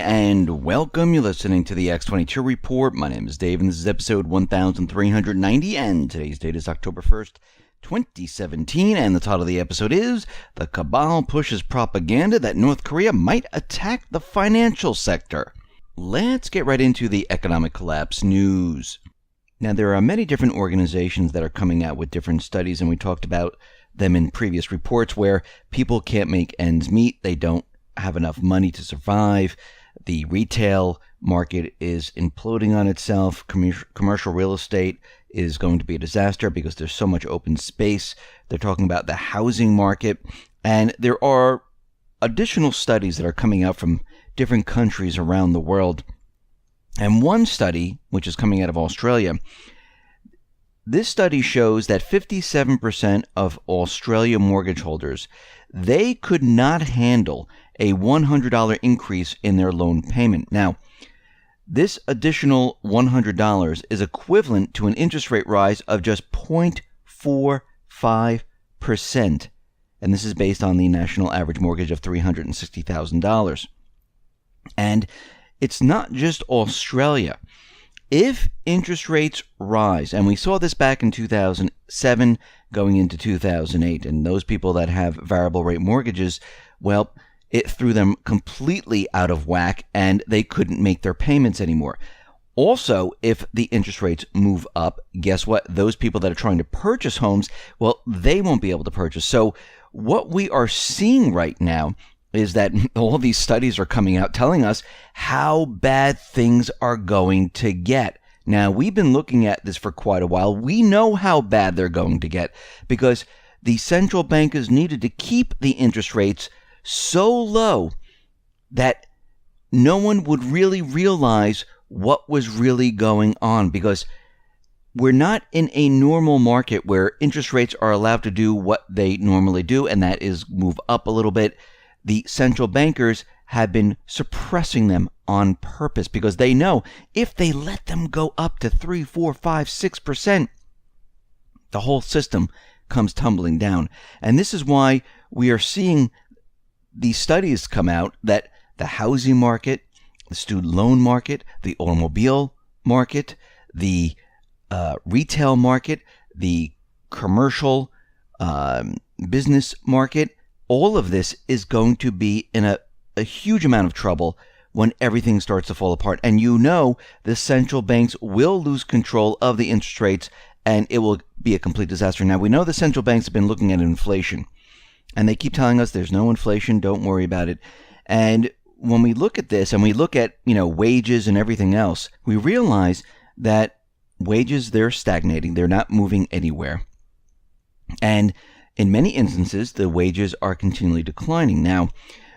and welcome. You're listening to the X22 Report. My name is Dave, and this is episode 1390, and today's date is October 1st, 2017, and the title of the episode is The Cabal Pushes Propaganda That North Korea Might Attack the Financial Sector. Let's get right into the economic collapse news. Now, there are many different organizations that are coming out with different studies, and we talked about them in previous reports where people can't make ends meet. They don't have enough money to survive. The retail market is imploding on itself. Commercial real estate is going to be a disaster because there's so much open space. They're talking about the housing market. And there are additional studies that are coming out from different countries around the world. And one study, which is coming out of Australia, this study shows that 57% of Australia mortgage holders, they could not handle a $100 increase in their loan payment. Now, this additional $100 is equivalent to an interest rate rise of just 0.45%. And this is based on the national average mortgage of $360,000. And it's not just Australia. If interest rates rise, and we saw this back in 2007 going into 2008, and those people that have variable rate mortgages, well, it threw them completely out of whack and they couldn't make their payments anymore. Also, if the interest rates move up, guess what? Those people that are trying to purchase homes, well, they won't be able to purchase. So what we are seeing right now is that all these studies are coming out telling us how bad things are going to get. Now, we've been looking at this for quite a while. We know how bad they're going to get because the central bankers needed to keep the interest rates so low that no one would really realize what was really going on, because we're not in a normal market where interest rates are allowed to do what they normally do, and that is move up a little bit. The central bankers have been suppressing them on purpose because they know if they let them go up to 3, 4, 5, 6%, the whole system comes tumbling down. And this is why we are seeing these studies come out that the housing market, the student loan market, the automobile market, the retail market, the commercial business market, all of this is going to be in a huge amount of trouble when everything starts to fall apart. And you know the central banks will lose control of the interest rates and it will be a complete disaster. Now, we know the central banks have been looking at inflation. And they keep telling us there's no inflation, don't worry about it. And when we look at this and we look at, wages and everything else, we realize that wages, they're stagnating. They're not moving anywhere. And in many instances, the wages are continually declining. Now,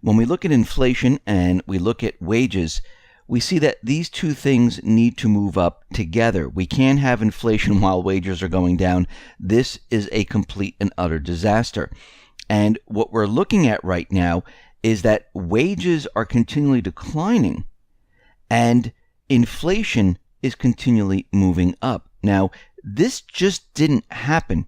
when we look at inflation and we look at wages, we see that these two things need to move up together. We can't have inflation while wages are going down. This is a complete and utter disaster. And what we're looking at right now is that wages are continually declining and inflation is continually moving up. Now, this just didn't happen.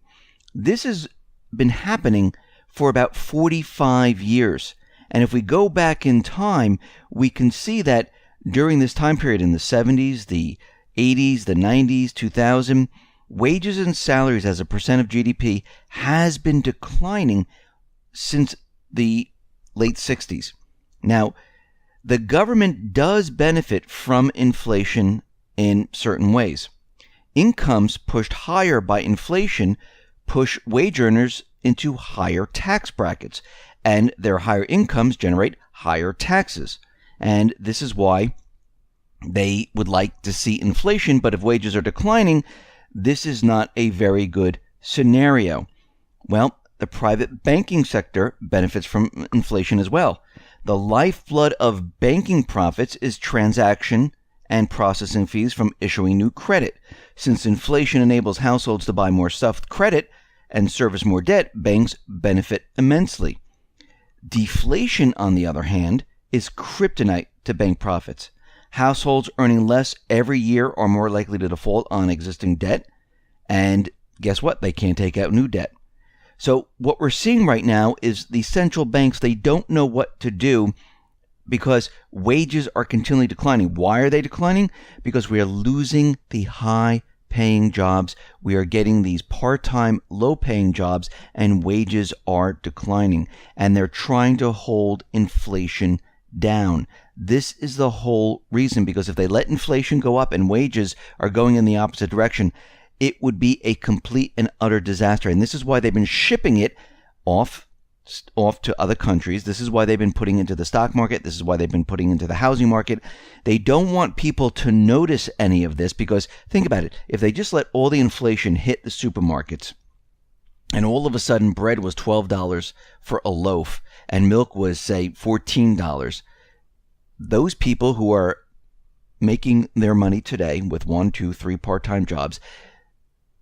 This has been happening for about 45 years. And if we go back in time, we can see that during this time period in the 70s, the 80s, the 90s, 2000, wages and salaries as a percent of GDP has been declining since the late 60s. Now, the government does benefit from inflation in certain ways. Incomes pushed higher by inflation push wage earners into higher tax brackets, and their higher incomes generate higher taxes. And this is why they would like to see inflation, but if wages are declining, this is not a very good scenario. Well, the private banking sector benefits from inflation as well. The lifeblood of banking profits is transaction and processing fees from issuing new credit. Since inflation enables households to buy more stuff with credit and service more debt, banks benefit immensely. Deflation, on the other hand, is kryptonite to bank profits. Households earning less every year are more likely to default on existing debt, and guess what? They can't take out new debt. So what we're seeing right now is the central banks, they don't know what to do because wages are continually declining. Why are they declining? Because we are losing the high-paying jobs. We are getting these part-time, low-paying jobs, and wages are declining. And they're trying to hold inflation down. This is the whole reason, because if they let inflation go up and wages are going in the opposite direction, it would be a complete and utter disaster. And this is why they've been shipping it off to other countries. This is why they've been putting into the stock market. This is why they've been putting into the housing market. They don't want people to notice any of this, because think about it. If they just let all the inflation hit the supermarkets, and all of a sudden bread was $12 for a loaf and milk was, say, $14, those people who are making their money today with 1, 2, 3 part-time jobs,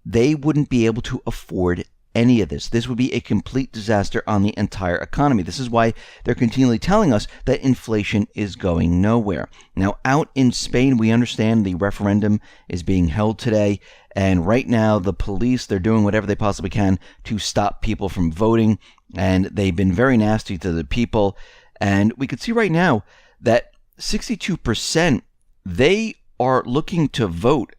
they wouldn't be able to afford any of this. This would be a complete disaster on the entire economy. This is why they're continually telling us that inflation is going nowhere. Now, out in Spain, we understand the referendum is being held today, and right now the police, they're doing whatever they possibly can to stop people from voting, and they've been very nasty to the people. And we can see right now that 62%, they are looking to vote,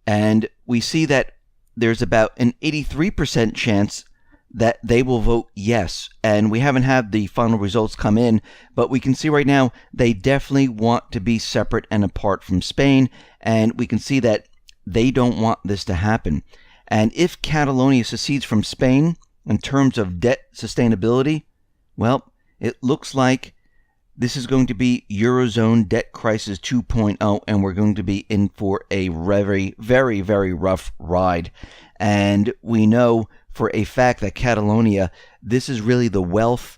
and we see that there's about an 83% chance that they will vote yes. And we haven't had the final results come in, but we can see right now they definitely want to be separate and apart from Spain, and we can see that they don't want this to happen. And if Catalonia secedes from Spain in terms of debt sustainability, well, it looks like this is going to be Eurozone debt crisis 2.0, and we're going to be in for a very, very, very rough ride. And we know for a fact that Catalonia, this is really the wealth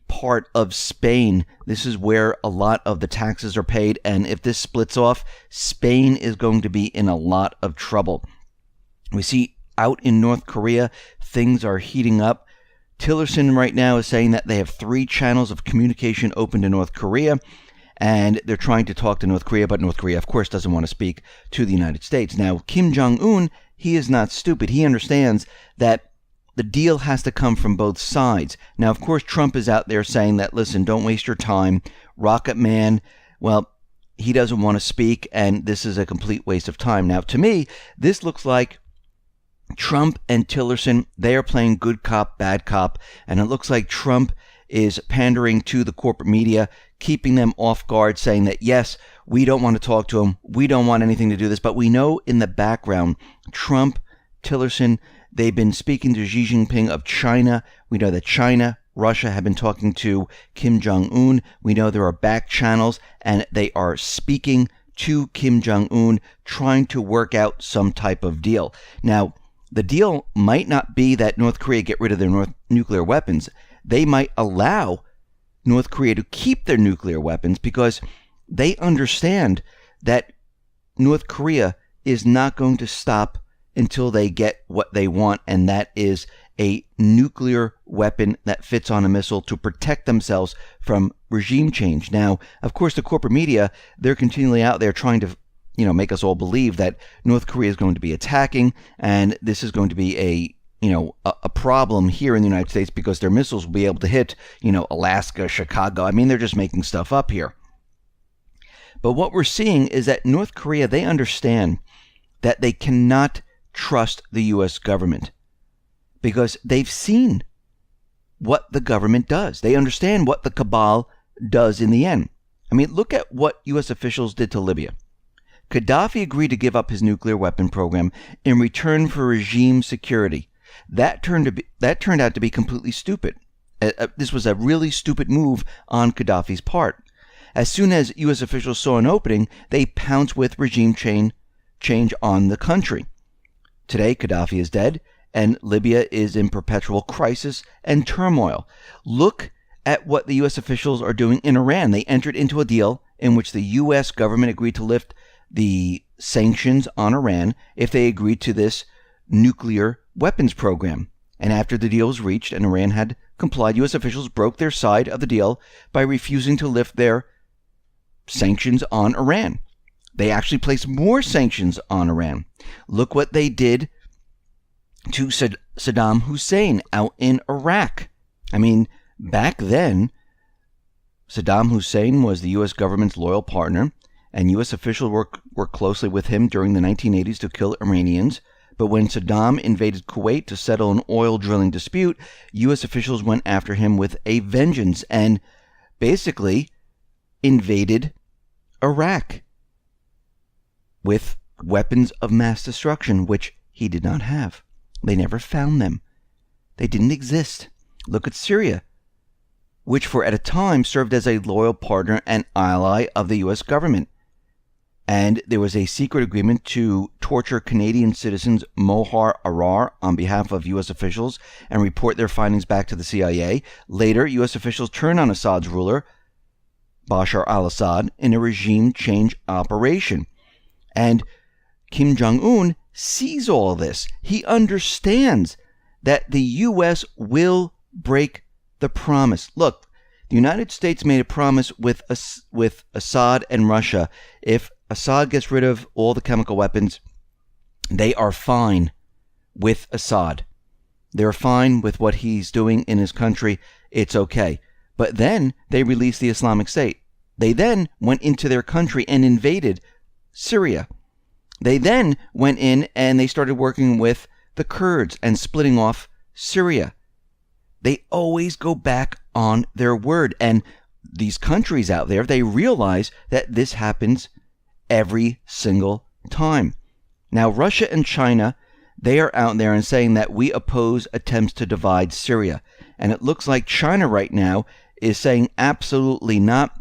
part of Spain. This is where a lot of the taxes are paid, and if this splits off, Spain is going to be in a lot of trouble. We see out in North Korea, things are heating up. Tillerson right now is saying that they have 3 channels of communication open to North Korea, and they're trying to talk to North Korea, but North Korea, of course, doesn't want to speak to the United States. Now, Kim Jong-un, he is not stupid. He understands that the deal has to come from both sides. Now, of course, Trump is out there saying that, listen, don't waste your time. Rocket Man, well, he doesn't want to speak, and this is a complete waste of time. Now, to me, this looks like Trump and Tillerson, they are playing good cop, bad cop, and it looks like Trump is pandering to the corporate media, keeping them off guard, saying that, yes, we don't want to talk to him, we don't want anything to do this, but we know in the background, Trump, Tillerson, they've been speaking to Xi Jinping of China. We know that China, Russia have been talking to Kim Jong-un. We know there are back channels, and they are speaking to Kim Jong-un, trying to work out some type of deal. Now, the deal might not be that North Korea get rid of their nuclear weapons. They might allow North Korea to keep their nuclear weapons because they understand that North Korea is not going to stop until they get what they want, and that is a nuclear weapon that fits on a missile to protect themselves from regime change. Now, of course, the corporate media, they're continually out there trying to make us all believe that North Korea is going to be attacking, and this is going to be a problem here in the United States because their missiles will be able to hit, Alaska, Chicago. I mean, they're just making stuff up here. But what we're seeing is that North Korea, they understand that they cannot trust the U.S. government because they've seen what the government does. They understand what the cabal does in the end. I mean, look at what U.S. officials did to Libya. Gaddafi agreed to give up his nuclear weapon program in return for regime security. That turned out to be completely stupid. This was a really stupid move on Gaddafi's part. As soon as U.S. officials saw an opening, they pounced with regime change on the country. Today, Gaddafi is dead, and Libya is in perpetual crisis and turmoil. Look at what the U.S. officials are doing in Iran. They entered into a deal in which the U.S. government agreed to lift the sanctions on Iran if they agreed to this nuclear weapons program. And after the deal was reached and Iran had complied, U.S. officials broke their side of the deal by refusing to lift their sanctions on Iran. They actually placed more sanctions on Iran. Look what they did to Saddam Hussein out in Iraq. I mean, back then, Saddam Hussein was the U.S. government's loyal partner, and U.S. officials worked closely with him during the 1980s to kill Iranians. But when Saddam invaded Kuwait to settle an oil drilling dispute, U.S. officials went after him with a vengeance and basically invaded Iraq with weapons of mass destruction, which he did not have. They never found them. They didn't exist. Look at Syria, which for at a time served as a loyal partner and ally of the U.S. government. And there was a secret agreement to torture Canadian citizens Mohar Arar on behalf of U.S. officials and report their findings back to the CIA. Later, U.S. officials turned on Assad's ruler, Bashar al-Assad, in a regime change operation. And Kim Jong-un sees all this. He understands that the U.S. will break the promise. Look, the United States made a promise with Assad and Russia. If Assad gets rid of all the chemical weapons, they are fine with Assad. They're fine with what he's doing in his country. It's okay. But then they released the Islamic State. They then went into their country and invaded Syria. They then went in and they started working with the Kurds and splitting off Syria. They always go back on their word. And these countries out there, they realize that this happens every single time. Now, Russia and China, they are out there and saying that we oppose attempts to divide Syria. And it looks like China right now is saying absolutely not.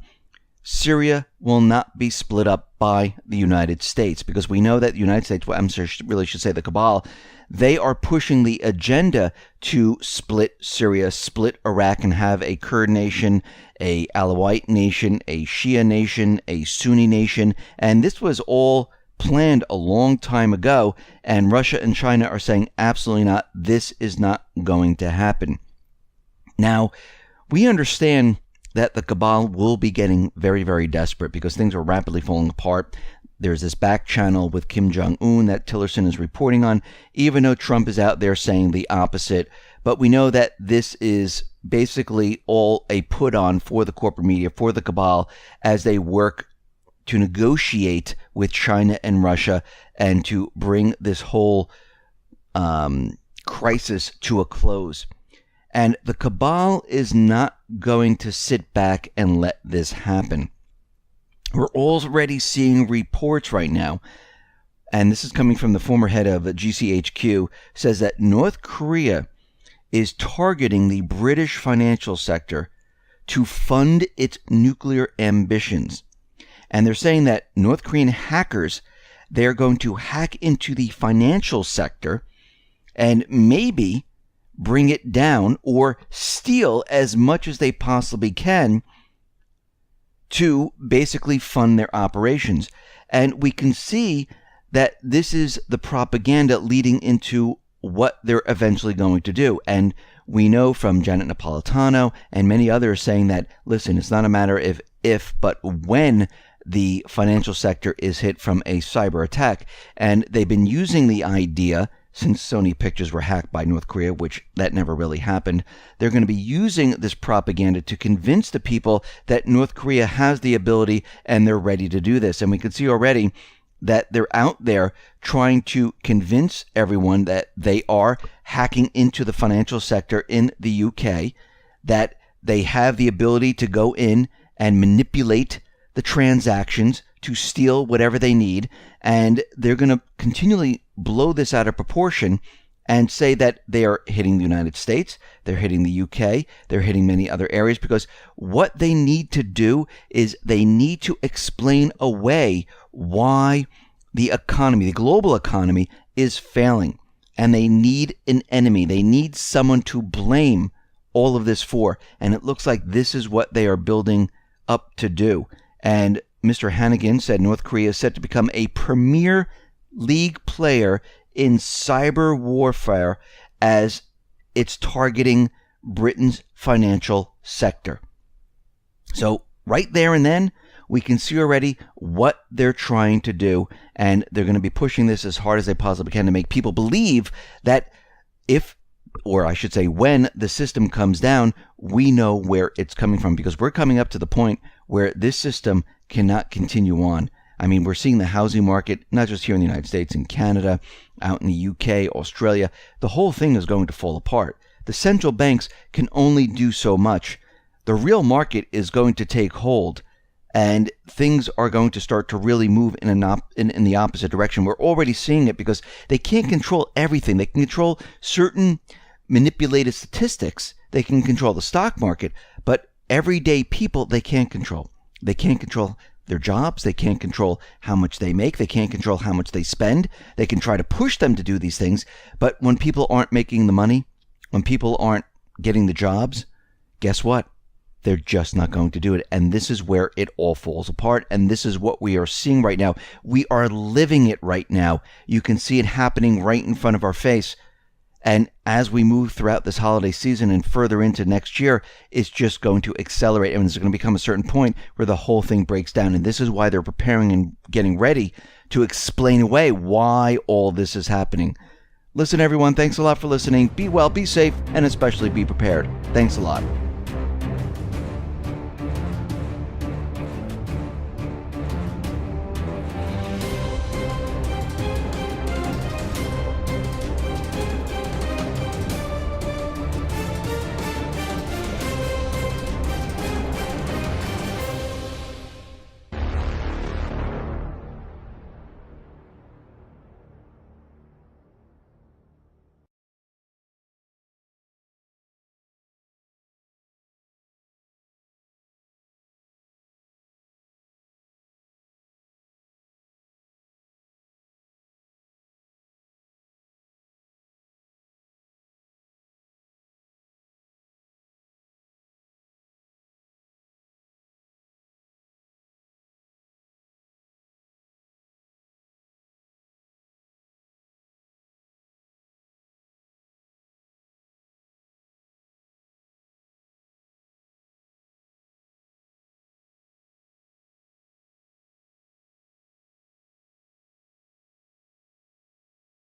Syria will not be split up by the United States, because we know that the United States, well, I'm sorry, really should say the Cabal, they are pushing the agenda to split Syria, split Iraq, and have a Kurd nation, a Alawite nation, a Shia nation, a Sunni nation. And this was all planned a long time ago. And Russia and China are saying absolutely not. This is not going to happen. Now, we understand that the Cabal will be getting very, very desperate because things are rapidly falling apart. There's this back channel with Kim Jong-un that Tillerson is reporting on, even though Trump is out there saying the opposite. But we know that this is basically all a put on for the corporate media, for the Cabal, as they work to negotiate with China and Russia and to bring this whole crisis to a close. And the Cabal is not going to sit back and let this happen. We're already seeing reports right now, and this is coming from the former head of GCHQ, says that North Korea is targeting the British financial sector to fund its nuclear ambitions. And they're saying that North Korean hackers, they're going to hack into the financial sector and maybe bring it down or steal as much as they possibly can to basically fund their operations. And we can see that this is the propaganda leading into what they're eventually going to do. And we know from Janet Napolitano and many others saying that, listen, it's not a matter of if, but when the financial sector is hit from a cyber attack. And they've been using the idea, since Sony Pictures were hacked by North Korea, which that never really happened, they're going to be using this propaganda to convince the people that North Korea has the ability and they're ready to do this. And we can see already that they're out there trying to convince everyone that they are hacking into the financial sector in the UK, that they have the ability to go in and manipulate the transactions to steal whatever they need, and they're going to continually blow this out of proportion and say that they are hitting the United States, they're hitting the UK, they're hitting many other areas, because what they need to do is they need to explain away why the economy, the global economy, is failing. And they need an enemy. They need someone to blame all of this for. And it looks like this is what they are building up to do. And Mr. Hannigan said North Korea is set to become a Premier League player in cyber warfare as it's targeting Britain's financial sector. So right there and then, we can see already what they're trying to do, and they're going to be pushing this as hard as they possibly can to make people believe that if or I should say, when the system comes down, we know where it's coming from, because we're coming up to the point where this system cannot continue on. I mean, we're seeing the housing market, not just here in the United States, in Canada, out in the UK, Australia. The whole thing is going to fall apart. The central banks can only do so much. The real market is going to take hold, and things are going to start to really move in the opposite direction. We're already seeing it because they can't control everything. They can control certain manipulated statistics. They can control the stock market, but everyday people they can't control. They can't control their jobs. They can't control how much they make. They can't control how much they spend. They can try to push them to do these things, but when people aren't making the money, when people aren't getting the jobs, guess what? They're just not going to do it. And this is where it all falls apart. And this is what we are seeing right now. We are living it right now. You can see it happening right in front of our face. And as we move throughout this holiday season and further into next year, it's just going to accelerate. And there's going to become a certain point where the whole thing breaks down. And this is why they're preparing and getting ready to explain away why all this is happening. Listen, everyone, thanks a lot for listening. Be well, be safe, and especially be prepared. Thanks a lot.